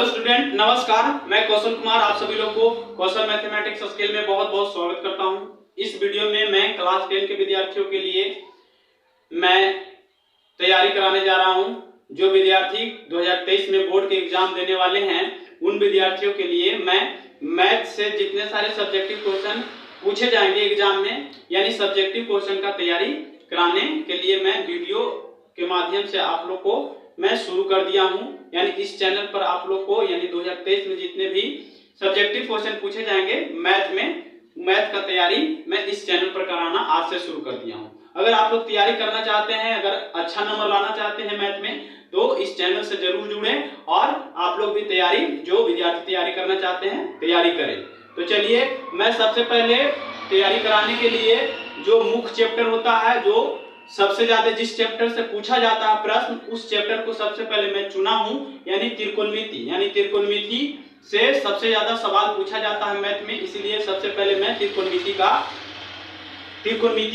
Hello student, नमस्कार। मैं कौशल कुमार आप सभी लोग को कौशल मैथमेटिक्स स्केल में बहुत बहुत स्वागत करता हूं। इस वीडियो में मैं क्लास 10 के विद्यार्थियों के लिए मैं तैयारी कराने जा रहा हूं। जो विद्यार्थी 2023 में बोर्ड के एग्जाम देने वाले हैं उन विद्यार्थियों के लिए मैं मैथ से जितने सारे सब्जेक्टिव क्वेश्चन पूछे जाएंगे एग्जाम में, यानी सब्जेक्टिव क्वेश्चन का तैयारी कराने के लिए मैं वीडियो के माध्यम से आप लोग को मैं शुरू कर दिया हूं। यानी इस चैनल पर आप लोग को यानी 2023 में जितने भी सब्जेक्टिव क्वेश्चन पूछे जाएंगे मैथ का तैयारी मैं इस चैनल पर कराना आज से शुरू कर दिया हूं। अगर आप लोग तैयारी करना चाहते हैं, अगर अच्छा नंबर लाना चाहते हैं मैथ में, तो इस चैनल से जरूर जुड़ें और आप लोग भी तैयारी, जो विद्यार्थी तैयारी करना चाहते हैं, तैयारी करें। तो चलिए, मैं सबसे पहले तैयारी कराने के लिए जो मुख्य चैप्टर होता है, जो सबसे ज्यादा जिस चैप्टर से पूछा जाता है प्रश्न, उस चैप्टर को सबसे पहले मैं चुना हूं, यानी त्रिकोणमिति। यानी त्रिकोणमिति से सबसे ज्यादा सवाल पूछा जाता है मैथ में, इसलिए सबसे पहले मैं त्रिकोणमिति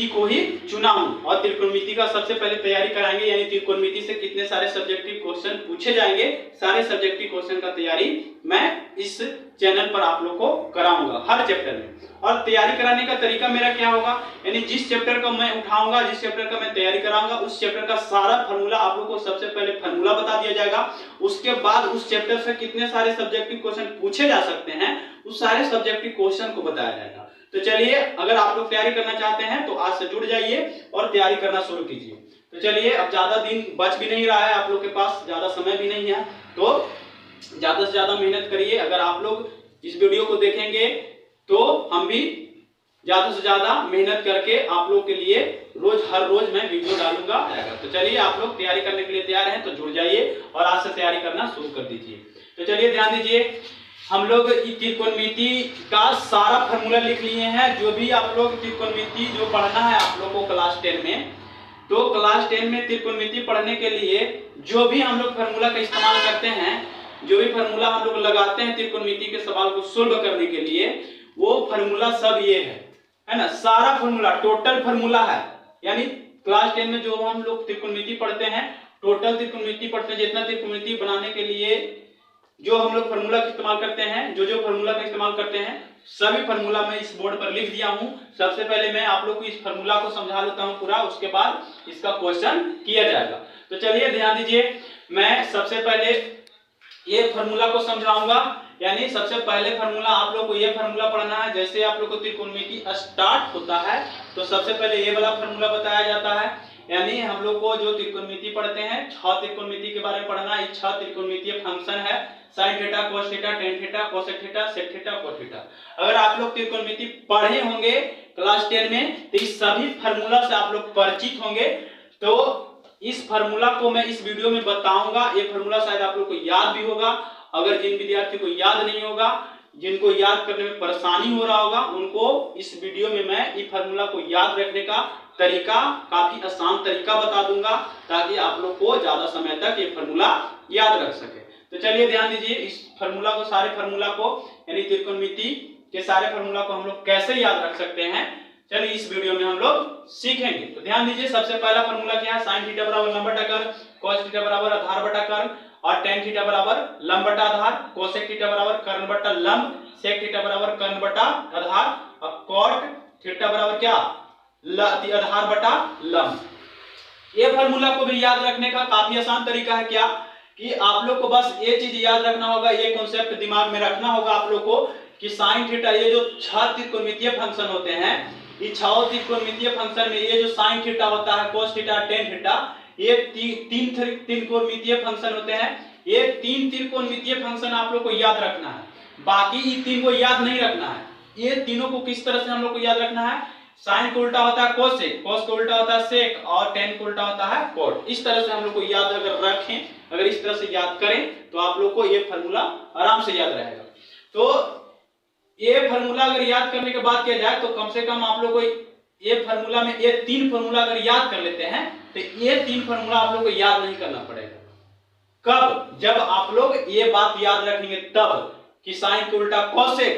को ही चुना हूं और त्रिकोणमिति का सबसे पहले तैयारी कराएंगे। यानी त्रिकोणमिति से कितने सारे सब्जेक्टिव क्वेश्चन पूछे जाएंगे, सारे सब्जेक्टिव क्वेश्चन का तैयारी मैं इस चैनल पर आप लोग को कराऊंगा हर चैप्टर में। और तैयारी कराने का तरीका मेरा क्या होगा, यानी जिस चैप्टर का मैं उठाऊंगा, जिस चैप्टर का मैं तैयारी कराऊंगा, उस चैप्टर का सारा फार्मूला आप लोग को सबसे पहले फार्मूला बता दिया जाएगा। उसके बाद उस चैप्टर से कितने सारे सब्जेक्टिव क्वेश्चन पूछे जा सकते हैं, उस सारे सब्जेक्टिव क्वेश्चन को बताया जाएगा। तो चलिए, अगर आप लोग तैयारी करना चाहते हैं तो आज से जुड़ जाइए और तैयारी करना शुरू कीजिए। तो चलिए, अब ज्यादा दिन बच भी नहीं रहा है, आप लोग के पास ज्यादा समय भी नहीं है, तो ज्यादा से ज्यादा मेहनत करिए। अगर आप लोग इस वीडियो को देखेंगे तो हम भी ज्यादा से ज्यादा मेहनत करके आप लोग के लिए हर रोज मैं वीडियो डालूंगा। तो चलिए, आप लोग तैयारी करने के लिए तैयार हैं तो जुड़ जाइए और आज से तैयारी करना शुरू कर दीजिए। तो चलिए, ध्यान दीजिए, हम लोग त्रिकोणमिति का सारा फार्मूला लिख लिए हैं। जो भी आप लोग त्रिकोणमिति जो पढ़ना है आप लोग को क्लास 10 में, तो क्लास 10 में त्रिकोणमिति पढ़ने के लिए जो भी हम लोग फार्मूला का इस्तेमाल करते हैं, जो भी फार्मूला हम लोग लगाते हैं त्रिकोणमिति के सवाल को सोल्व करने के लिए, वो फार्मूला सब ये है ना। सारा फार्मूला टोटल फार्मूला है। यानी क्लास 10 में जो हम लोग त्रिकोणमिति पढ़ते हैं, टोटल त्रिकोणमिति पढ़ते हैं, जितना त्रिकोणमिति बनाने के लिए जो हम लोग फार्मूला का इस्तेमाल करते हैं, जो फार्मूला का इस्तेमाल करते हैं, सभी फार्मूला मैं इस बोर्ड पर लिख दिया हूं। सबसे पहले मैं आप लोग को इस फार्मूला को समझा लेता हूं पूरा, उसके बाद इसका क्वेश्चन किया जाएगा। तो चलिए, ध्यान दीजिए, मैं सबसे पहले ये फार्मूला को समझाऊंगा। यानी सबसे पहले फार्मूला आप लोग को ये फार्मूला पढ़ना है। जैसे आप लोग को त्रिकोणमिति स्टार्ट होता है तो सबसे पहले ये वाला फार्मूला बताया जाता है। यानी हम लोग को जो त्रिकोणमिति पढ़ते हैं, 6 त्रिकोणमिति के बारे में पढ़ना है। 6 त्रिकोणमितीय फंक्शन है, sin theta, cos theta, tan theta, cosec theta, sec theta, cot theta. अगर आप लोग त्रिकोणमिति पढ़े होंगे क्लास 10 में तो इस सभी फार्मूला से आप लोग परिचित होंगे। तो इस फार्मूला को मैं इस वीडियो में बताऊंगा। ये फार्मूला शायद आप लोग को याद भी होगा। अगर जिन विद्यार्थियों को याद नहीं होगा, जिनको याद करने में परेशानी हो रहा होगा, उनको इस वीडियो में मैं इस फार्मूला को याद रखने का तरीका, काफी आसान तरीका बता दूंगा, ताकि आप लोग को ज्यादा समय तक ये फार्मूला याद रख सके। तो चलिए, ध्यान दीजिए, इस फार्मूला को, सारे फार्मूला को, यानी त्रिकोणमिति के सारे फार्मूला को हम लोग कैसे याद रख सकते हैं, चलिए इस वीडियो में हम लोग सीखेंगे। तो ध्यान दीजिए, सबसे पहला फार्मूला क्या है, sin थीटा बराबर लंब बटा कर्ण, cos थीटा बराबर आधार बटा कर्ण और tan थीटा बराबर लंब बटा आधार, cosec थीटा बराबर कर्ण बटा लंब, sec थीटा बराबर कर्ण बटा आधार और cot थीटा बराबर क्या, आधार बटा लंब। ये फार्मूला को भी याद रखने का काफी आसान तरीका है। क्या कि आप लोग को बस ये चीज याद रखना होगा, ये कॉन्सेप्ट दिमाग में रखना होगा आप लोग को कि sin थीटा, ये जो 6 त्रिकोणमितीय फंक्शन होते हैं, ये 6 त्रिकोणमितीय फंक्शन में ये जो sin थीटा होता है, cos थीटा, tan थीटा, ये 3 त्रिकोणमितीय फंक्शन होते हैं। ये 3 त्रिकोणमितीय फंक्शन आप लोग को याद रखना है, बाकी ये 3 को याद नहीं रखना है। ये तीनों को किस तरह से हम लोग को याद रखना है, sin को उल्टा होता है cosec, cos को उल्टा होता है sec और tan को उल्टा होता है cot। इस तरह से हम लोग को याद अगर रखें, अगर इस तरह से याद करें तो आप लोग को ये फार्मूला आराम से याद रहेगा। तो ये फार्मूला अगर याद करने के बाद किया जाए तो कम से कम आप लोग को ये फार्मूला में ये 3 फार्मूला अगर याद कर लेते हैं तो ये 3 फार्मूला आप लोग को याद नहीं करना पड़ेगा। कब? जब आप लोग ये बात याद रखेंगे तब कि sin को उल्टा cosec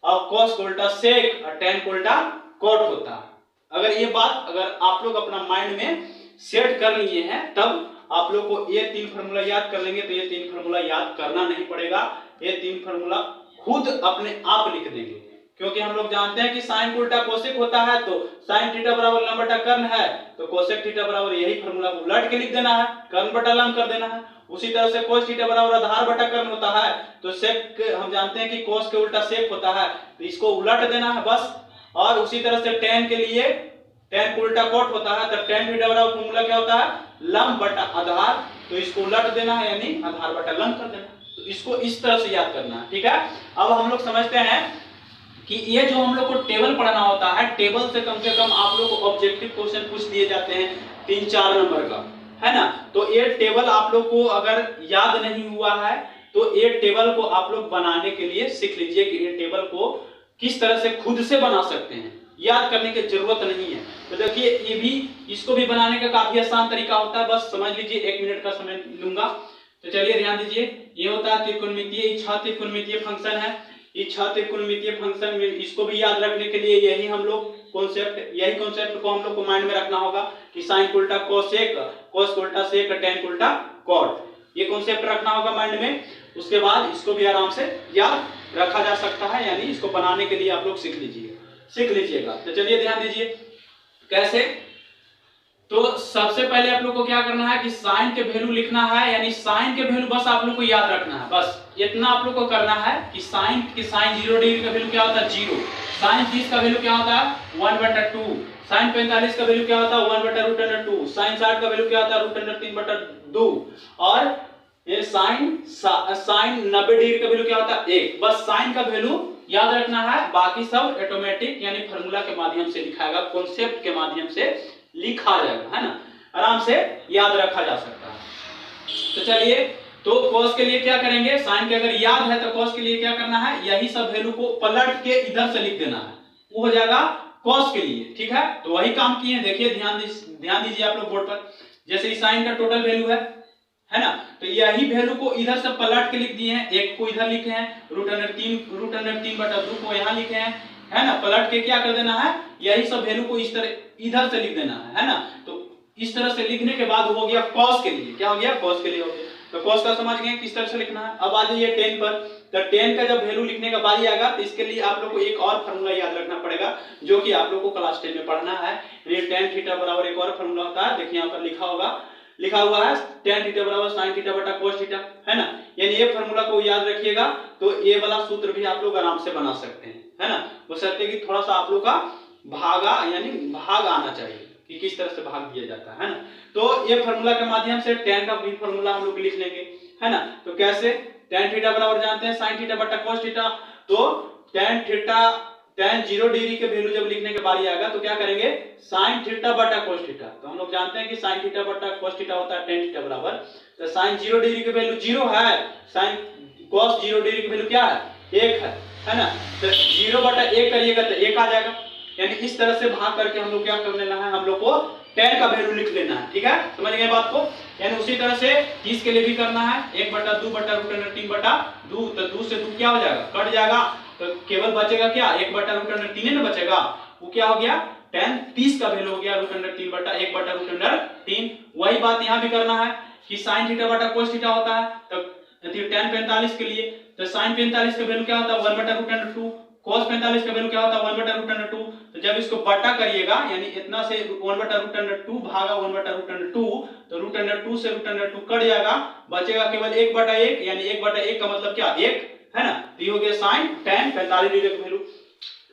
और cos को उल्टा sec और tan को उल्टा cot होता है। अगर ये बात अगर आप लोग अपना माइंड में सेट कर लिए हैं, तब आप लोग को ये 3 फार्मूला याद कर लेंगे तो ये 3 फार्मूला याद करना नहीं पड़ेगा, ये 3 फार्मूला खुद अपने आप लिख देंगे, क्योंकि हम लोग जानते हैं कि साइन उल्टा कोसेक होता है, तो साइन थीटा बराबर लंब बटा कर्ण है, तो कोसेक थीटा बराबर यही फार्मूला को उलट के लिख देना है, कर्ण बटा लंब कर देना है। उसी तरह से कोस थीटा बराबर आधार बटा कर्ण होता है, तो सेक हम जानते हैं कि कोस के उल्टा सेक होता है, तो इसको उलट देना है बस। और उसी तरह से tan के लिए tan को उल्टा कोट होता है, तो tan थीटा बराबर फार्मूला क्या होता है, लंब बटा आधार, तो इसको उलट देना है यानी आधार बटा लंब कर देना। तो इसको इस तरह से याद करना है, ठीक है। अब हम लोग समझते हैं कि ये जो हम लोग को टेबल पढ़ना होता है, टेबल से कम आप लोग को ऑब्जेक्टिव क्वेश्चन पूछ दिए जाते हैं 3-4 नंबर का, है ना। तो ये टेबल आप लोग को अगर याद नहीं हुआ है तो ये टेबल को आप लोग बनाने के लिए सीख लीजिए कि ये टेबल को किस तरह से खुद से बना सकते हैं, याद करने की जरूरत नहीं है। तो देखिए ये भी, इसको भी बनाने का काफी आसान तरीका होता है, बस समझ लीजिए, 1 मिनट का समय लूंगा। तो चलिए ध्यान दीजिए, ये होता है त्रिकोणमितीय इच्छा त्रिकोणमितीय फंक्शन है, इच्छा त्रिकोणमितीय फंक्शन में इसको भी याद रखने के लिए यही कॉन्सेप्ट को हम लोग को माइंड में रखना होगा कि साइन उल्टा कोसेक, कोस उल्टा सेक, tan उल्टा कॉट, ये कॉन्सेप्ट रखना होगा माइंड में। उसके बाद इसको भी आराम से याद रखा जा सकता है, यानी इसको बनाने के लिए आप लोग सीख लीजिएगा। तो चलिए ध्यान दीजिए कैसे। तो सबसे पहले आप लोग को क्या करना है कि साइन के वैल्यू लिखना है, यानी साइन के वैल्यू बस आप लोग को याद रखना है, बस इतना आप लोग को करना है कि साइन 0 डिग्री का वैल्यू क्या होता है 0, साइन 30 का वैल्यू क्या होता है 1/2, साइन 45 का वैल्यू क्या होता है 1/√2, साइन 60 का वैल्यू क्या होता है √3/2, और ये साइन 90 डिग्री का वैल्यू क्या होता है 1। बस साइन का वैल्यू याद रखना है, बाकी सब ऑटोमेटिक यानी फार्मूला के माध्यम से लिखाएगा, कॉन्सेप्ट के माध्यम से लिखा जाएगा, है ना, आराम से याद रखा जा सकता है। तो चलिए, तो cos के लिए क्या करेंगे, साइन के अगर याद है तो cos के लिए क्या करना है, यही सब वैल्यू को पलट के इधर से लिख देना है, वो हो जाएगा cos के लिए, ठीक है। तो वही काम किए हैं, देखिए ध्यान दीजिए आप लोग बोर्ड पर, जैसे साइन का टोटल वैल्यू है ना, तो यही वैल्यू को इधर से पलट के लिख दिए हैं, एक को इधर लिखे हैं, √3/2 को यहाँ लिखे हैं, है ना, पलट के क्या कर देना है, यही सब वैल्यू को इस तरह इधर से लिख देना है ना। तो इस तरह से लिखने के बाद हो गया cos के लिए, क्या हो गया, cos के लिए हो गया। तो cos का समझ गए किस तरह से लिखना है। अब आ जाइए tan पर, तो tan का जब वैल्यू लिखने का बारी आएगा तो इसके लिए आप लोग को एक और फार्मूला याद रखना पड़ेगा, जो कि आप लोग को क्लास 10 में पढ़ना है। ये tan थीटा बराबर एक और फार्मूला होता है, देखिए यहाँ पर लिखा हुआ है tan थीटा बराबर sin थीटा बटा cos थीटा, है ना। यानी ये फार्मूला को याद रखिएगा तो ये वाला सूत्र भी आप लोग आराम से बना सकते हैं, है ना। बशर्ते कि थोड़ा सा आप लोग का भाग आना चाहिए कि किस तरह से भाग दिया जाता है ना। तो ये फार्मूला के माध्यम से tan का भी फार्मूला हम लोग लिख लेंगे, है ना। तो कैसे, tan थीटा बराबर जानते हैं sin थीटा बटा cos थीटा, तो tan 0 डिग्री के वैल्यू जब लिखने के बारी आएगा तो क्या करेंगे, sin थीटा बटा cos थीटा। तो हम लोग जानते हैं कि sin थीटा बटा cos थीटा होता है tan थीटा बराबर, तो sin 0 डिग्री के वैल्यू 0 है, sin cos 0 डिग्री की वैल्यू क्या है 1 है ना। तो 0/1 करिएगा तो 1 आ जाएगा, यानी इस तरह से भाग करके हम लोग क्या कर लेना है, हम लोग को tan का वैल्यू लिख लेना है, ठीक है, समझ गए बात को। यानी उसी तरह से 30 के लिए भी करना है, 1/2/√3/2, तो 2 से 2 क्या हो जाएगा, कट जाएगा, तो केवल बचेगा क्या 1/√3 ना बचेगा, वो क्या हो गया tan 30 का वैल्यू हो गया √3/1/√3। वही बात यहाँ भी करना है कि sin थीटा बटा cos थीटा होता है, तो tan 45 के लिए तो sin 45 का वैल्यू क्या होता है 1/√2, cos 45 का वैल्यू क्या होता है 1/√2। तो जब इसको बटा करिएगा, यानी इतना से 1/√2 भागा 1/√2, तो √2 से √2 कट जाएगा, बचेगा केवल 1/1, यानी 1/1 का मतलब क्या 1, है ना। तो ये हो गया sin tan 45 डिग्री का वैल्यू।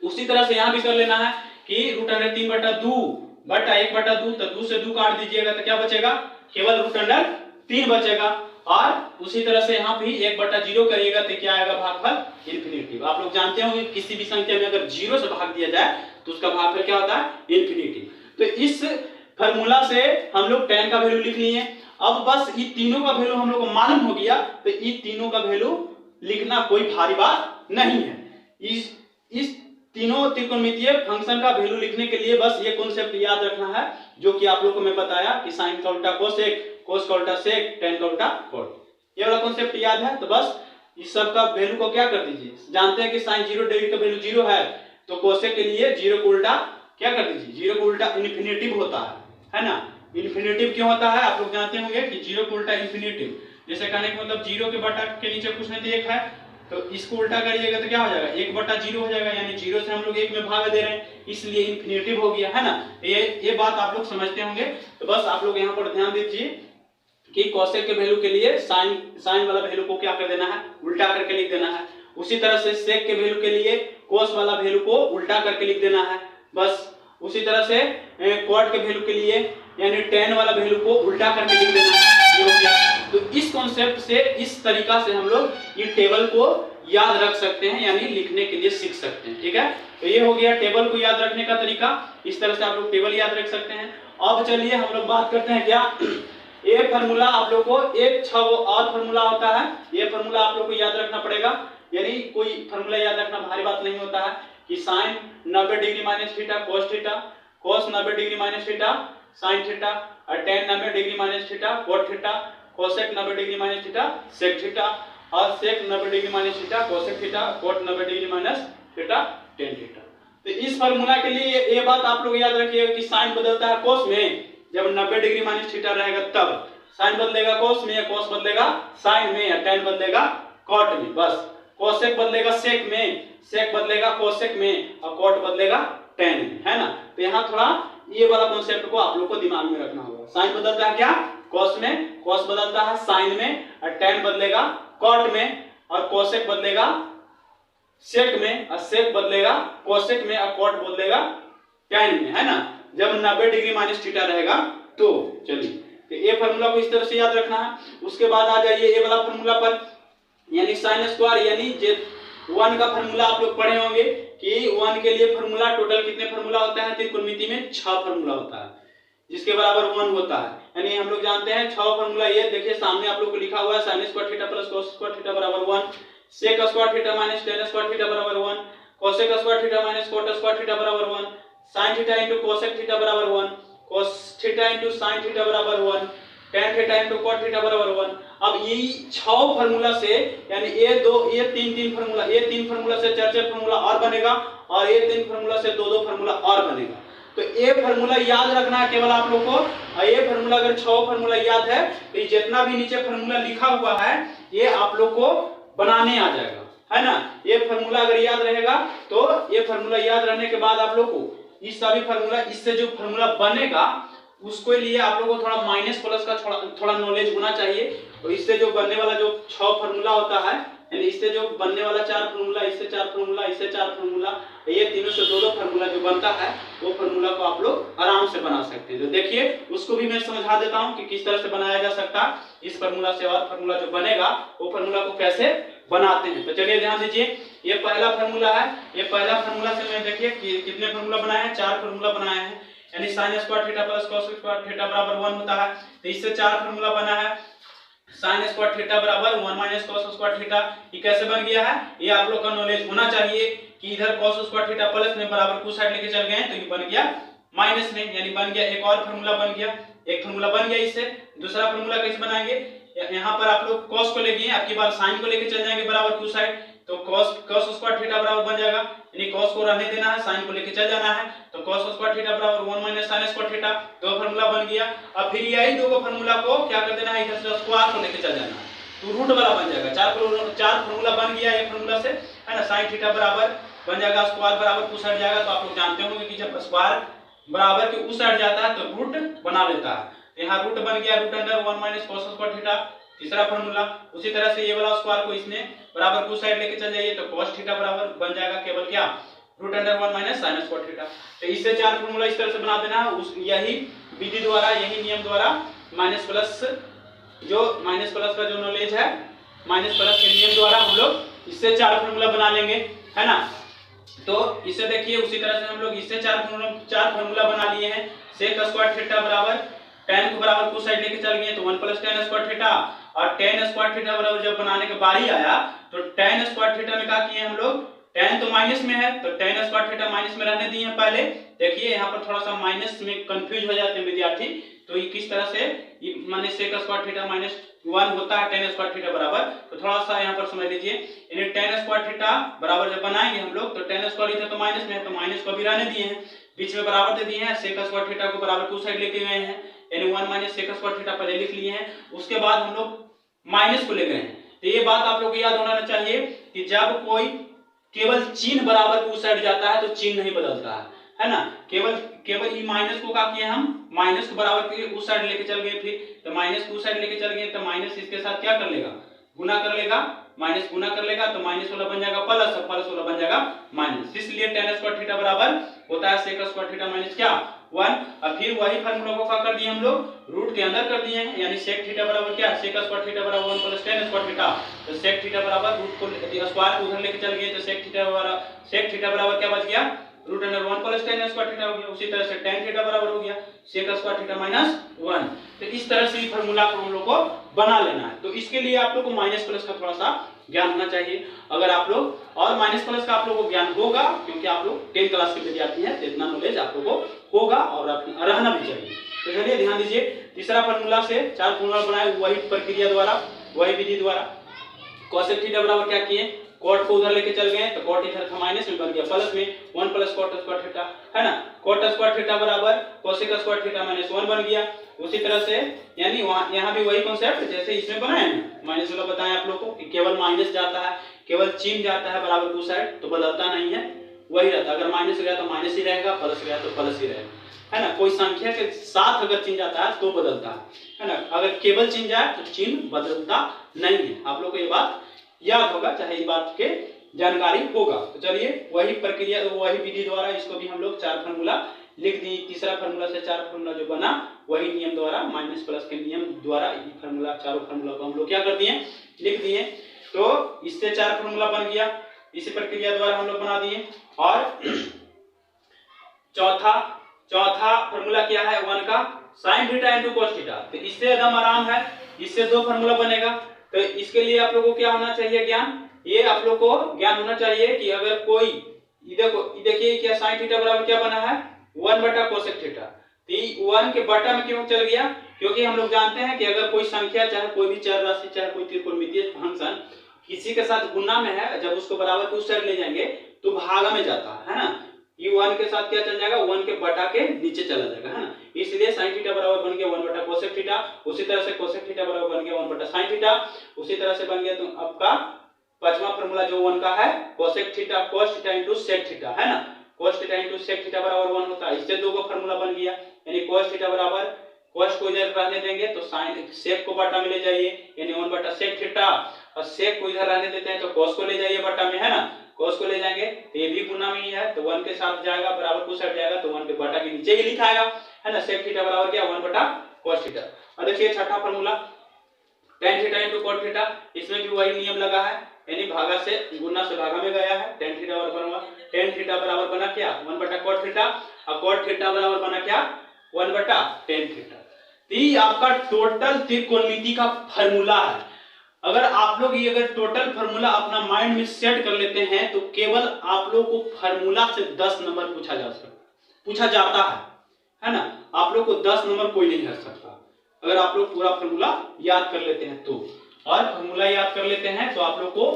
उसी तरह से यहाँ भी कर लेना है कि √3/2 बटा 1/2, तो 2 से 2 काट दीजिएगा तो क्या बचेगा, केवल √3 बचेगा। और उसी तरह से यहाँ भी 1/0 करिएगा तो क्या आएगा, भागफल इन्फिनिटी। आप लोग जानते होंगे किसी भी संख्या में अगर 0 से भाग दिया जाए तो उसका भागफल क्या होता है, इन्फिनिटी। तो इस फार्मूला से हम लोग tan का वैल्यू लिख लिए। अब बस ये तीनों का वैल्यू हम लोग को मालूम हो गया, तो ये तीनों का वैल्यू लिखना कोई भारी बात नहीं है। इस तीनों त्रिकोणमितीय फंक्शन का वैल्यू लिखने के लिए बस ये कॉन्सेप्ट याद रखना है, जो कि आप लोग को मैं बताया कि साइन का उल्टा कोसेक, कोस का उल्टा सेक, tan का उल्टा कॉट, ये वाला कॉन्सेप्ट याद है। तो बस इस सब का वैल्यू को क्या कर दीजिए, जानते हैं कि साइन 0 डिग्री का वैल्यू 0 है, तो कोसेक के लिए 0 को उल्टा क्या कर दीजिए, 0 को उल्टा इन्फिनिटी होता है ना। इन्फिनेटिव क्यों होता है? आप लोग जानते होंगे कि जीरो को उल्टा इन्फिनेटिव, जैसे कहने का मतलब जीरो के बटा के नीचे कुछ नहीं तो एक है, तो इसको उल्टा करिएगा तो क्या हो जाएगा? एक बटा जीरो हो जाएगा, यानी जीरो से हम लोग एक में भाग दे रहे हैं, इसलिए इन्फिनेटिव हो गया है ना। ये बात आप लोग समझते होंगे। तो बस आप लोग यहाँ पर ध्यान दीजिए कि कोसेक के वैल्यू के लिए साइन वाला वैल्यू को क्या कर देना है? उल्टा करके लिख देना है। उसी तरह से सेक के वैल्यू के लिए कोस वाला वैल्यू को उल्टा करके लिख देना है, बस। उसी तरह से क्वाड के वैल्यू के लिए यानी tan वाला वैल्यू को उल्टा करके लिख देना है, ये हो गया। तो इस कॉन्सेप्ट से, इस तरीका से हम लोग ये टेबल को याद रख सकते हैं, यानी लिखने के लिए सीख सकते हैं, ठीक है। तो ये हो गया टेबल को याद रखने का तरीका, इस तरह से आप लोग टेबल याद रख सकते हैं। अब चलिए हम लोग बात करते हैं क्या, ये फार्मूला आप लोग को एक 6 और फार्मूला होता है, ये फार्मूला आप लोग को याद रखना पड़ेगा। यानी कोई फार्मूला याद रखना भारी बात नहीं होता है कि sine 90 degree minus theta cos theta, cos 90 degree minus theta sine theta, और tan 90 degree minus theta cot theta, cosec 90 degree minus theta sec theta, और sec 90 degree minus theta cosec theta, cot 90 degree minus theta tan theta. तो इस formula के लिए ये बात आप लोग याद रखिएगा कि साइन बदलता है कोस में, जब 90 डिग्री माइनस थीटा रहेगा तब साइन बदलेगा कोस में, या कोस बदलेगा साइन में, या tan बदलेगा कॉट में, बस। कोसेक बदलेगा सेक में, सेक बदलेगा कोसेक में, और कॉट बदलेगा tan में, है ना। तो यहाँ थोड़ा ये वाला कॉन्सेप्ट को आप लोग को दिमाग में रखना होगा। साइन बदलता है क्या? कोस में, कोस बदलता है साइन में, और tan बदलेगा कॉट में, और कोसेक बदलेगा सेक में, और सेक बदलेगा कोसेक में, और कॉट बदलेगा tan में, है ना, जब 90 डिग्री माइनस थीटा रहेगा तो। चलिए, तो ये फार्मूला को इस तरह से याद रखना है। उसके बाद आ जाइए ये वाला फार्मूला पर, यानी साइन स्क्वायर, यानी जे 1 का फार्मूला आप लोग पढ़े होंगे कि 1 के लिए फार्मूला टोटल कितने फार्मूला होता है? त्रिकोणमिति में 6 फार्मूला होता है, जिसके बराबर 1 होता है। यानी हम लोग जानते हैं 6 फार्मूला, ये देखिए सामने आप लोग को लिखा हुआ है, sine square theta plus cos square theta बराबर 1, sec square theta minus tan square theta बराबर 1, cosec square theta minus cot square theta बराबर 1, sin theta into cosec theta बराबर 1, cos theta into sin theta बराबर 1, tan theta into cot theta बराबर 1। अब ये 6 formula से, यानी ये 3 फार्मूला, ये 3 फार्मूला से 4 फार्मूला और बनेगा, और ये 3 फार्मूला से 2 फार्मूला और बनेगा। तो ये फार्मूला याद रखना है केवल आप लोग को। और ये फार्मूला अगर 6 फार्मूला याद है तो जितना भी नीचे फार्मूला लिखा हुआ है ये आप लोग को बनाने आ जाएगा, है ना। ये फार्मूला अगर याद रहेगा तो ये फार्मूला याद रहने के बाद आप लोग को इस सभी फार्मूला, इससे जो फार्मूला बनेगा उसको लिए आप लोगों को थोड़ा माइनस प्लस का थोड़ा नॉलेज होना चाहिए। और इससे जो बनने वाला जो 6 फार्मूला होता है, यानी इससे जो बनने वाला 4 फार्मूला, इससे 4 फार्मूला, इससे 4 फार्मूला, ये तीनों से 2 फार्मूला जो बनता है वो फार्मूला को आप लोग आराम से बना सकते हैं। तो देखिए उसको भी मैं समझा देता हूं कि किस तरह से बनाया जा सकता है इस फार्मूला से, और फार्मूला जो बनेगा वो फार्मूला को कैसे बनाते हैं। तो चलिए ध्यान दीजिए, ये पहला फार्मूला है। ये पहला फार्मूला से मैं देखिए कितने फार्मूला बनाए हैं? 4 फार्मूला बनाए हैं। यानी sin square theta plus cos square theta बराबर 1 होता है, तो इससे 4 फार्मूला बना है। sin स्क्वायर थीटा बराबर 1 माइनस cos स्क्वायर थीटा, ये कैसे बन गया है? ये आप लोग का नॉलेज होना चाहिए कि इधर cos स्क्वायर थीटा प्लस में बराबर कुछ साइड लेके चल गए तो ये बन गया माइनस में, यानी बन गया एक और फार्मूला बन गया, एक फार्मूला बन गया। इससे दूसरा फार्मूला कैसे बनाएंगे? यहाँ पर आप लोग cos को लेके, आपकी बार sin को लेके चल जाएंगे बराबर कुछ साइड, तो cos स्क्वायर थीटा बराबर बन जाएगा, यानी cos को रहने देना है, sin को लेके चल जाना है, तो cos स्क्वायर थीटा बराबर 1 minus sin square theta, 2 formula बन गया। अब फिर यही 2 फार्मूला को क्या कर देना है? इधर से स्क्वायर को लेके चल जाना है, तो रूट वाला बन जाएगा। 4 फार्मूला बन गया एक फार्मूला से, है ना। sin थीटा बराबर बन जाएगा स्क्वायर बराबर उस हट जाएगा, तो आप लोग जानते होंगे कि जब स्क्वायर बराबर के उस हट जाता है तो रूट बना लेता है। यहाँ रूट बन गया root under 1 minus cos square theta, तीसरा फार्मूला। उसी तरह से ये वाला स्क्वायर को इसने बराबर कुछ साइड लेके चल जाइए तो cos थीटा बराबर बन जाएगा केवल क्या? Root under 1 minus sin square theta. तो इससे 4 फार्मूला इस तरह से बना देना है। उस यही विधि द्वारा, यही नियम द्वारा माइनस प्लस का जो नॉलेज है, माइनस प्लस के नियम द्वारा हम लोग इससे 4 फार्मूला बना लेंगे, है ना। तो इसे देखिए उसी तरह से हम लोग इससे 4 फार्मूला बना लिए हैं। सेक स्क्वायर थीटा बराबर tan को बराबर कुछ साइड लेके चल गए तो 1 प्लस tan स्क्वायर थीटा, और tan स्क्वायर थीटा बराबर जब बनाने के बारी आया तो tan स्क्वायर थीटा में क्या किए हम लोग? tan तो माइनस में है तो tan स्क्वायर थीटा माइनस में रहने दिए पहले। देखिए यहाँ पर थोड़ा सा माइनस में कंफ्यूज हो जाते हैं विद्यार्थी, तो ये किस तरह से ये minus sec square theta minus 1 होता है tan स्क्वायर थीटा बराबर, तो थोड़ा सा यहाँ पर समझ लीजिए। यानी tan स्क्वायर थीटा बराबर जब बनाएंगे हम लोग तो tan स्क्वायर इधर तो माइनस में है तो माइनस को भी रहने दिए हैं, बीच में बराबर दे दिए हैं, सेक स्क्वायर थीटा को बराबर कुछ साइड लेके गए हैं, यानी 1 माइनस सेक स्क्वायर थीटा पहले लिख लिए हैं, उसके बाद हम लोग माइनस को ले गए हैं। तो ये बात आप लोग को याद होना चाहिए कि जब कोई केवल चिन्ह बराबर के उस साइड जाता है तो चिन्ह नहीं बदलता है ना। केवल ई माइनस को क्या किए हम, माइनस को बराबर के उस साइड लेके चल गए, फिर तो माइनस को उस साइड लेके चल गए तो माइनस इसके साथ क्या कर लेगा, गुना कर लेगा, माइनस गुना कर लेगा तो माइनस वाला बन जाएगा प्लस और प्लस वाला बन जाएगा माइनस। इसलिए tan स्क्वायर थीटा बराबर होता है sec स्क्वायर थीटा माइनस क्या 1। और फिर वही फार्मूला को क्या कर दिए हम लोग रूट के अंदर कर दिए हैं, यानी sec थीटा बराबर क्या sec स्क्वायर थीटा बराबर 1 प्लस tan स्क्वायर थीटा। तो sec थीटा बराबर रूट को स्क्वायर उधर लेके चल गए तो sec थीटा बराबर क्या बच गया root under 1 plus tan square theta हो गया। उसी तरह से tan थीटा बराबर हो गया sec स्क्वायर थीटा माइनस 1। तो इस तरह से फार्मूला को हम लोग को बना लेना है। तो इसके लिए आप लोग को माइनस प्लस का थोड़ा सा ज्ञान होना चाहिए। अगर आप लोग और माइनस प्लस का आप लोगों को ज्ञान होगा, क्योंकि आप लोग 10 क्लास के विद्यार्थी हैं, तो इतना नॉलेज आप लोगों को होगा और रहना भी चाहिए। तो चलिए ध्यान दीजिए, तीसरा फार्मूला से 4 फार्मूला बनाए वही प्रक्रिया द्वारा, वही विधि द्वारा। cosec थीटा बराबर क्या किए, cot को उधर लेके चल गए तो cot इधर था माइनस में बन गया प्लस में 1 प्लस cot स्क्वायर थीटा, है ना। cot स्क्वायर थीटा बराबर cosec स्क्वायर थीटा माइनस 1 बन गया। उसी तरह से यानी यहाँ भी वही कॉन्सेप्ट जैसे इसमें बनाए हैं, माइनस वाला बताएं आप लोगों को कि केवल माइनस जाता है, केवल चिन्ह जाता है बराबर टू साइड तो बदलता नहीं है, वही रहता है। अगर माइनस गया तो माइनस ही रहेगा, प्लस गया तो प्लस ही रहेगा, है ना। कोई संख्या के साथ अगर चिन्ह जाता है तो बदलता है ना। अगर केवल चिन्ह जाए तो चिन्ह बदलता नहीं है। आप लोग को ये बात याद होगा, चाहे इस बात के जानकारी होगा। तो चलिए वही प्रक्रिया वही विधि द्वारा इसको भी हम लोग 4 फार्मूला लिख दिए। तीसरा फार्मूला से 4 फार्मूला जो बना वही नियम द्वारा माइनस प्लस के नियम द्वारा ये फार्मूला चारों फार्मूला को हम लोग क्या कर दिए लिख दिए। तो इससे 4 फार्मूला बन गया, इसी प्रक्रिया द्वारा हम लोग बना दिए। और चौथा फार्मूला क्या है 1 का sin theta into cos theta. तो इससे एकदम आराम है, इससे 2 फार्मूला बनेगा। तो इसके लिए आप लोगों को क्या होना चाहिए ज्ञान, ये आप लोग को ज्ञान होना चाहिए कि अगर कोई देखिए क्या sin थीटा बराबर क्या बना है 1 बटा cosec थीटा। तो 1 के बटा में क्यों चल गया, क्योंकि हम लोग जानते हैं कि अगर कोई संख्या चाहे कोई भी चर राशि चाहे कोई त्रिकोणमितीय फंक्शन किसी के साथ गुणा में है, जब उसको बराबर के उस साइड ले जाएंगे तो भागा में जाता है ना। ये 1 के साथ क्या चल जाएगा 1 के बटा के नीचे चला जाएगा, है ना। इसलिए sin थीटा बराबर बन गया 1 बटा cosec थीटा। उसी तरह से cosec थीटा बराबर बन गया 1 बटा sin थीटा। उसी तरह से बन गया तो आपका पांचवा फार्मूला जो 1 का है cosec theta cos theta into sec theta, है ना। cos theta into sec theta बराबर 1 होता है। इससे 2 का फार्मूला बन गया, यानी cos थीटा बराबर cos को इधर रहने देंगे तो sin sec को बटा में ले जाइए, यानी 1 बटा sec थीटा। और sec को इधर रहने देते हैं तो cos को ले जाइए बटा में, है ना। cos को ले जाएंगे तो ये भी गुना में ही है तो 1 के साथ जाएगा बराबर को साइड जाएगा तो 1 के बटा के नीचे ही लिखाएगा, है ना। sec थीटा बराबर क्या 1 बटा cos थीटा। और देखिए छठा formula tan theta into cot theta. इसमें भी वही नियम लगा है, यानी भागा से गुना से भागा में गया है। tan थीटा बराबर बना क्या 1 बटा cot थीटा और cot थीटा बराबर बना क्या 1 बटा tan थीटा। तो ये आपका टोटल त्रिकोणमिति का फार्मूला है। अगर आप लोग ये अगर टोटल फार्मूला अपना माइंड में सेट कर लेते हैं तो केवल आप लोग को फार्मूला से 10 नंबर पूछा जाता है ना। आप लोग को 10 नंबर कोई नहीं हरा सकता अगर आप लोग पूरा फार्मूला याद कर लेते हैं तो। और फार्मूला याद कर लेते हैं तो आप लोग को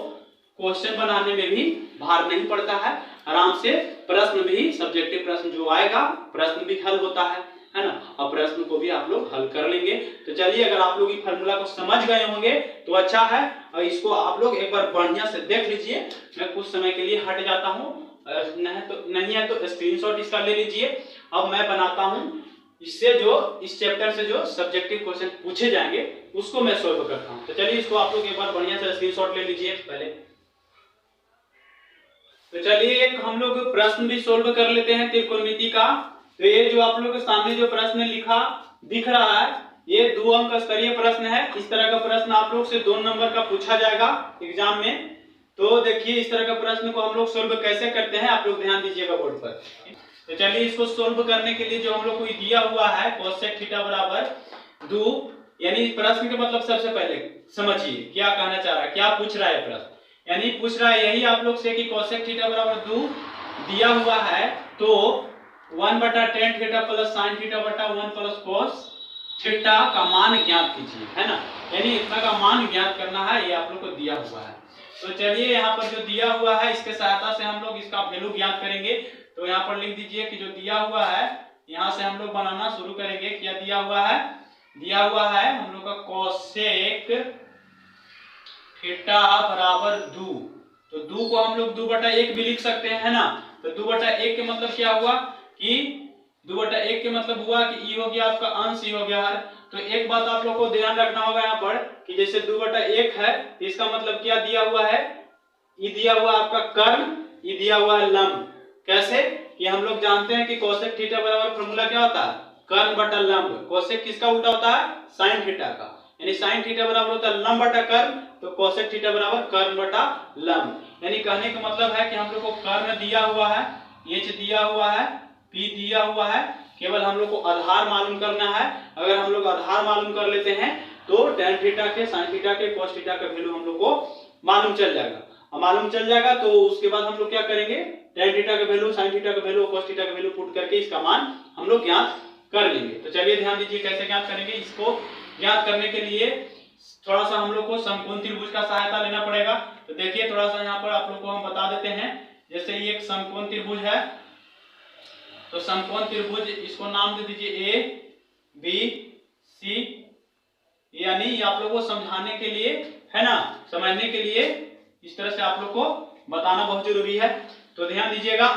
क्वेश्चन बनाने में भी भार नहीं पड़ता है, आराम से प्रश्न भी सब्जेक्टिव प्रश्न जो आएगा प्रश्न भी हल होता है ना। और प्रश्न को भी आप लोग हल कर लेंगे। तो चलिए अगर आप लोग इस फार्मूला को समझ गए होंगे तो अच्छा है, और इसको आप लोग एक बार बढ़िया से देख लीजिए। मैं कुछ समय के लिए हट जाता हूँ, नहीं है तो स्क्रीनशॉट इसका ले लीजिए। अब मैं बनाता हूँ इससे जो इस चैप्टर से जो सब्जेक्टिव क्वेश्चन पूछे जाएंगे उसको मैं सॉल्व करता हूँ। तो चलिए इसको आप लोग एक बार बढ़िया से स्क्रीनशॉट ले लीजिए पहले। तो चलिए एक हम लोग प्रश्न भी सॉल्व कर लेते हैं त्रिकोणमिति का। तो ये जो आप लोग के सामने जो प्रश्न लिखा दिख रहा है ये 2 अंक स्तरीय प्रश्न है। इस तरह का प्रश्न आप लोग से 2 नंबर का पूछा जाएगा एग्जाम में। तो देखिए इस तरह का प्रश्न को हम लोग सॉल्व कैसे करते हैं, आप लोग ध्यान दीजिएगा बोर्ड पर। तो चलिए इसको सॉल्व करने के लिए जो हम लोग को दिया हुआ है cosec थीटा बराबर 2, यानी प्रश्न के मतलब सबसे पहले समझिए क्या कहना चाह रहा है, क्या पूछ रहा है प्रश्न। यानी पूछ रहा है यही आप लोग से कि cosec थीटा बराबर 2 दिया हुआ है तो 1 बटा tan theta plus sin theta बटा 1 प्लस cos थीटा का मान ज्ञात कीजिए, है ना। यानी इतना का मान ज्ञात करना है, ये आप लोग को दिया हुआ है। तो चलिए यहाँ पर जो दिया हुआ है इसके सहायता से हम लोग इसका वैल्यू ज्ञात करेंगे। तो यहाँ पर लिख दीजिए कि जो दिया हुआ है यहाँ से हम लोग बनाना शुरू करेंगे। क्या दिया हुआ है? दिया हुआ है हम लोग का कोसेक थीटा बराबर 2। तो 2 को हम लोग 2/1 भी लिख सकते हैं, है ना। तो 2/1 के मतलब क्या हुआ कि 2/1 के मतलब हुआ कि ई हो गया आपका अंश, ई हो गया हर। तो एक बात आप लोग को ध्यान रखना होगा यहाँ पर कि जैसे 2/1 है तो इसका मतलब क्या दिया हुआ है? ई दिया हुआ आपका कर्ण, ई दिया हुआ है लंब। कैसे कि हम लोग जानते हैं कि कोसेक थीटा बराबर फॉर्मूला क्या होता है? कर्ण बटा लंब। कोसेक किसका उल्टा होता है? साइन थीटा का। यानी साइन थीटा बराबर होता है लंब बटा कर्ण, तो कोसेक थीटा बराबर कर्ण बटा लंब। यानी कहने का मतलब है कि हम लोग को कर्ण दिया हुआ है, एच दिया हुआ है, पी दिया हुआ है, केवल हम लोग को आधार मालूम करना है। अगर हम लोग आधार मालूम कर लेते हैं तो tan थीटा के, sin थीटा के, cos थीटा का वैल्यू हम लोग को मालूम चल जाएगा। अब मालूम चल जाएगा तो उसके बाद हम लोग क्या करेंगे? tan थीटा का वैल्यू, sin थीटा का वैल्यू, cos थीटा का वैल्यू पुट करके इसका मान हम लोग ज्ञात कर लेंगे। तो चलिए ध्यान दीजिए कैसे ज्ञात करेंगे। इसको ज्ञात करने के लिए थोड़ा सा हम लोग को समकोण त्रिभुज का सहायता लेना पड़ेगा। तो देखिए थोड़ा सा यहाँ पर आप लोग को हम बता देते हैं। जैसे ये एक समकोण त्रिभुज है, तो समकोण त्रिभुज इसको नाम दे दीजिए ए बी सी। यानी ये आप लोगों को समझाने के लिए, है ना, समझने के लिए इस तरह से आप लोग को बताना बहुत जरूरी है। तो ध्यान दीजिएगा,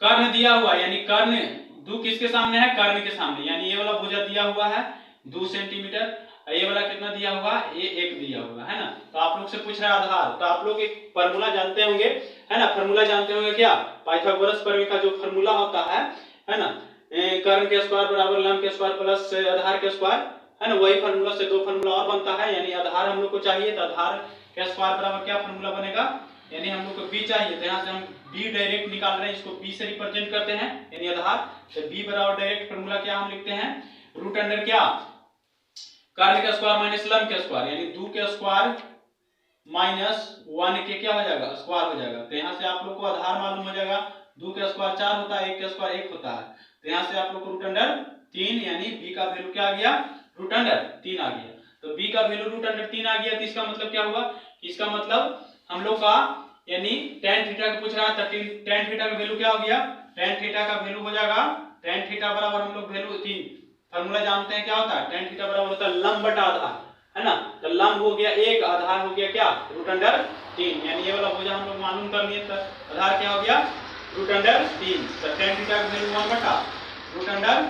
कर्ण दिया हुआ यानी कर्ण 2 किसके सामने है? कर्ण के सामने। यानी ये वाला भुजा दिया हुआ है 2 सेंटीमीटर, ये वाला कितना दिया हुआ? ये 1 दिया हुआ है ना। तो आप लोग से पूछ रहा है आधार। तो आप लोग एक फार्मूला जानते होंगे, है ना। फार्मूला जानते होंगे क्या? पाइथागोरस प्रमेय का जो फार्मूला होता है ना, कर्ण के स्क्वायर बराबर लंब के स्क्वायर प्लस आधार के स्क्वायर, है ना। वही फार्मूला से 2 फार्मूला और बनता है। यानी आधार हम लोग को चाहिए तो आधार के स्क्वायर बराबर क्या फार्मूला बनेगा? यानी हम लोग को b चाहिए तो यहाँ से हम b डायरेक्ट निकाल रहे हैं, इसको b से रिप्रेजेंट करते हैं यानी आधार। तो b बराबर डायरेक्ट फार्मूला क्या हम लिखते हैं? रूट अंडर क्या? कर्ण का स्क्वायर माइनस लंब का स्क्वायर, यानी 2 के स्क्वायर माइनस 1 के क्या हो जाएगा? स्क्वायर हो जाएगा। तो यहाँ से आप लोग को आधार मालूम हो जाएगा। 2 का स्क्वायर 4 होता है, 1 का स्क्वायर 1 होता है। तो यहाँ से आप लोग को रूट अंडर 3 यानी b का वैल्यू क्या आ गया? रूट अंडर 3 आ गया। तो b का वैल्यू रूट अंडर 3 आ गया। तो इसका मतलब क्या हुआ? इसका मतलब हम लोग का यानी tan थीटा का पूछ रहा है, तो tan थीटा का वैल्यू क्या हो गया? tan थीटा का वैल्यू हो जाएगा, tan थीटा बराबर हम लोग वैल्यू 3 फार्मूला जानते हैं क्या होता है? tan थीटा बराबर होता है लंब बटा आधार, है ना। तो लंब हो गया 1, आधार हो गया क्या? Root under 3। यानी ये वाला भुजा हम लोग मालूम कर लिए। तो आधार क्या हो गया? Root under 3। तो tan थीटा का वैल्यू 1 बटा रूट अंडर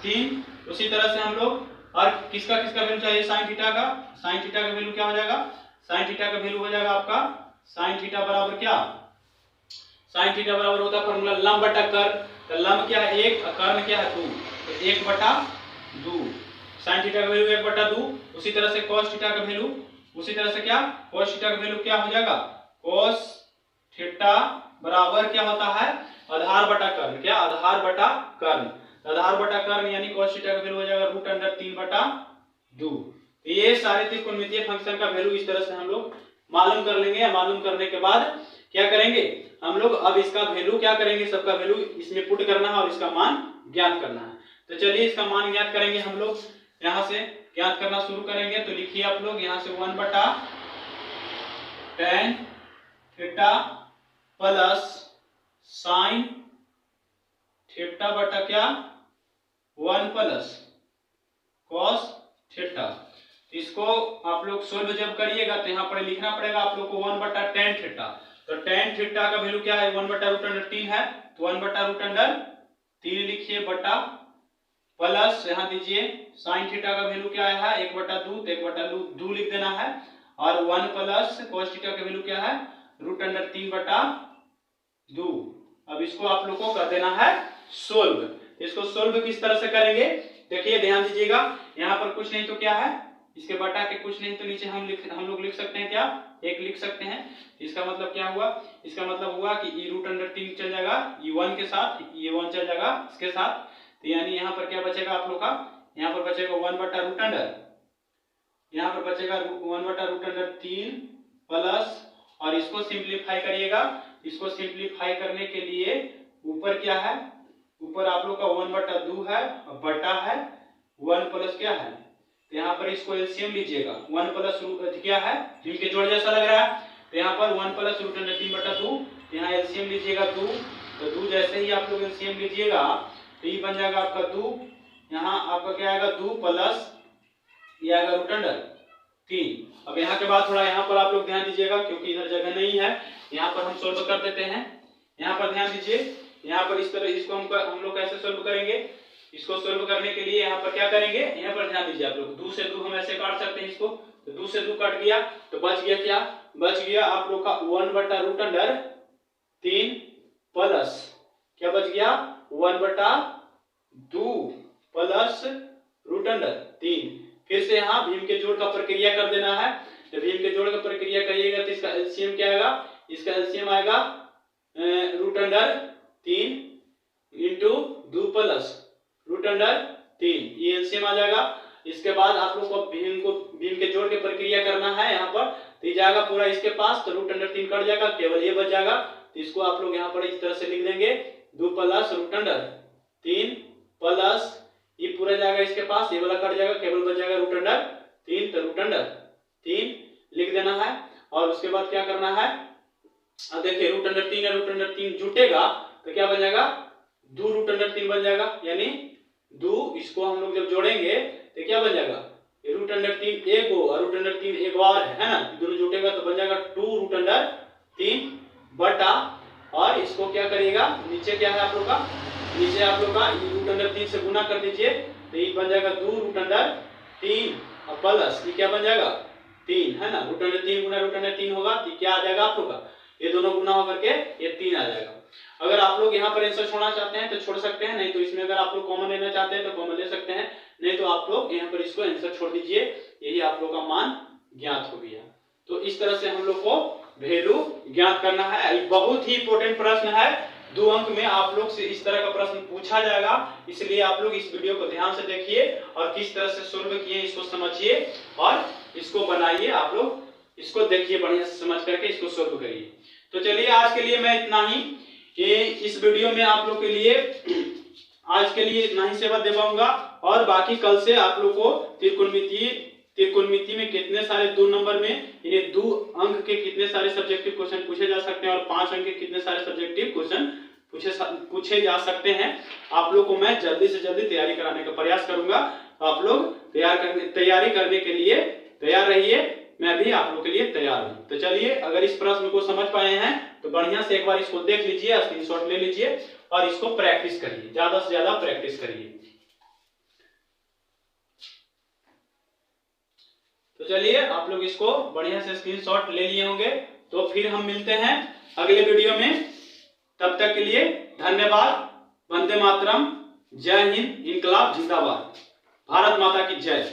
3। उसी तरह से हम लोग और किसका वैल्यू चाहिए? sin थीटा का। sin थीटा का वैल्यू क्या हो जाएगा? sin थीटा का वैल्यू हो जाएगा आपका sin थीटा बराबर क्या? sin थीटा बराबर होता है फार्मूला लंब बटा कर्ण। तो लंब क्या है? 1, कर्ण क्या है? 2। तो 1/2। sin थीटा का वैल्यू 1/2। उसी तरह से cos थीटा का वैल्यू, उसी तरह से क्या? cos थीटा का वैल्यू क्या हो जाएगा? cos थीटा बराबर क्या होता है? आधार बटा कर्ण। क्या? आधार बटा कर्ण। आधार बटा कर्ण यानी cos थीटा का वैल्यू हो जाएगा रूट अंडर 3/2। तो ये सारे त्रिकोणमितीय फंक्शन का वैल्यू इस तरह से हम लोग मालूम कर लेंगे। मालूम करने के बाद क्या करेंगे हम लोग? अब इसका वैल्यू क्या करेंगे? सबका वैल्यू इसमें पुट करना है और इसका मान ज्ञात करना है। तो चलिए इसका मान ज्ञात करेंगे हम लोग। यहाँ से ज्ञात करना शुरू करेंगे। तो लिखिए आप लोग यहाँ से 1 बटा tan theta plus sin theta बटा क्या? 1 प्लस cos थीटा। इसको आप लोग सोल्व जब करिएगा तो यहाँ पर लिखना पड़ेगा आप लोग को 1 बटा tan थीटा। तो tan थीटा का वैल्यू क्या है? 1 बटा रूट अंडर 3 है। तो 1 बटा रूट अंडर 3 लिखिए बटा प्लस यहाँ दीजिए sin थीटा का वैल्यू क्या है? 1/2। तो 1/2 लिख देना है। और 1 प्लस cos थीटा का वैल्यू क्या है? Root under 3/2। अब इसको आप लोग को कर देना है सोल्व। इसको सोल्व किस तरह से करेंगे देखिए ध्यान दीजिएगा। यहाँ पर कुछ नहीं तो क्या है? इसके बटा के कुछ नहीं तो नीचे हम लोग लिख सकते हैं क्या? 1 लिख सकते हैं। इसका मतलब क्या हुआ? इसका मतलब हुआ कि e रूट अंडर 3 चल जाएगा e1 के साथ, e1 चल जाएगा इसके साथ। तो यानी यहाँ पर क्या बचेगा आप लोग का? यहाँ पर बचेगा 1 बटा रूट अंडर, यहाँ पर बचेगा 1 बटा रूट अंडर 3 प्लस, और इसको सिंप्लीफाई करिएगा। इसको सिंप्लीफाई करने के लिए ऊपर क्या है? ऊपर आप लोग का 1/2 है और बटा है 1 प्लस क्या है? तो यहाँ पर इसको एलसीएम लीजिएगा। 1 प्लस रूट क्या है? जिम के जोड़ जैसा लग रहा है। तो यहाँ पर 1 प्लस रूट अंडर 3/2, यहाँ एलसीएम लीजिएगा 2, तो 2 जैसे ही आप लोग एलसीएम लीजिएगा तो ये बन जाएगा आपका 2, यहाँ आपका क्या आएगा 2 प्लस ये आएगा रूट अंडर 3। अब यहाँ के बाद थोड़ा यहाँ पर आप लोग ध्यान दीजिएगा क्योंकि इधर जगह नहीं है, यहाँ पर हम सोल्व कर देते हैं। यहाँ पर ध्यान दीजिए, यहाँ पर इस तरह इसको हम लोग कैसे सोल्व करेंगे, इसको सोल्व करने के लिए यहाँ पर क्या करेंगे, यहाँ पर ध्यान दीजिए आप लोग 2 से 2 हम ऐसे काट सकते हैं इसको, तो 2 से 2 कट गया तो बच गया क्या, बच गया आप लोग का 1 बटा रूट अंडर 3 प्लस क्या बच गया 1 बटा 2 प्लस रूट अंडर 3। फिर से यहाँ भीम के जोड़ का प्रक्रिया कर देना है, तो भीम के जोड़ का प्रक्रिया करिएगा तो इसका एलसीएम क्या आएगा, इसका एलसीएम आएगा रूट अंडर 3 इंटू 2 प्लस रूट अंडर 3, ये एलसीएम आ जाएगा। इसके बाद आप लोग को भीम के जोड़ के प्रक्रिया करना है यहाँ पर, तो जाएगा पूरा इसके पास, तो रूट अंडर 3 कट जाएगा, केवल ये बच जाएगा। तो इसको आप लोग यहाँ पर इस तरह से लिख देंगे 2 प्लस रूट अंडर 3 प्लस ये पूरा जाएगा इसके पास, ये वाला कट जाएगा, केवल बच जाएगा रूट अंडर 3, तो रूट अंडर 3 लिख देना है। और उसके बाद क्या करना है, अब देखिए रूट अंडर 3 है, रूट अंडर 3 जुटेगा तो क्या बन जाएगा 2 रूट अंडर 3 बन जाएगा, यानी 2 इसको हम लोग जब जोड़ेंगे तो क्या बन जाएगा रूट अंडर 3 एक और रूट अंडर 3 एक और है ना, दोनों जुटेगा तो बन जाएगा 2 रूट अंडर 3 बटा, और इसको क्या करिएगा नीचे क्या है आप लोग का, नीचे आप लोग का रूट अंडर 3 से गुना कर दीजिए तो ये बन जाएगा 2 रूट अंडर 3 और प्लस ये क्या बन जाएगा 3 है ना, रूट अंडर 3 गुना रूट अंडर 3 होगा तो क्या आ जाएगा आप लोग का, ये दोनों गुना होकर के ये 3 आ जाएगा। अगर आप लोग यहाँ पर आंसर छोड़ना चाहते हैं तो छोड़ सकते हैं, नहीं तो इसमें अगर आप लोग कॉमन लेना चाहते हैं तो कॉमन ले सकते हैं, नहीं तो आप लोग यहाँ पर इसको आंसर छोड़ दीजिए, यही आप लोग का मान ज्ञात हो गया। तो इस तरह से हम लोग को वैल्यू ज्ञात करना है। बहुत ही इंपॉर्टेंट प्रश्न है, 2 अंक में आप लोग से इस तरह का प्रश्न पूछा जाएगा, इसलिए आप लोग इस वीडियो को ध्यान से देखिए और किस तरह से सोल्व किए इसको समझिए और इसको बनाइए, आप लोग इसको देखिए बढ़िया से समझ करके इसको सोल्व करिए। तो चलिए आज के लिए मैं इतना ही, ये इस वीडियो में आप लोग के लिए आज के लिए इतना ही सेवा दे पाऊंगा, और बाकी कल से आप लोग को त्रिकोणमिति में कितने सारे 2 नंबर में यानी 2 अंक के कितने सारे सब्जेक्टिव क्वेश्चन पूछे जा सकते हैं और 5 अंक के कितने सारे सब्जेक्टिव क्वेश्चन पूछे जा सकते हैं, आप लोग को मैं जल्दी से जल्दी तैयारी कराने का प्रयास करूंगा। आप लोग तैयारी करने के लिए तैयार रहिए, मैं भी आप लोग के लिए तैयार हूं। तो चलिए, अगर इस प्रश्न को समझ पाए हैं तो बढ़िया से एक बार इसको देख लीजिए, स्क्रीनशॉट ले लीजिए और इसको प्रैक्टिस करिए, ज्यादा से ज्यादा प्रैक्टिस करिए। तो चलिए, आप लोग इसको बढ़िया से स्क्रीनशॉट ले लिए होंगे, तो फिर हम मिलते हैं अगले वीडियो में। तब तक के लिए धन्यवाद। वंदे मातरम, जय हिंद, इनकलाब जिंदाबाद, भारत माता की जय।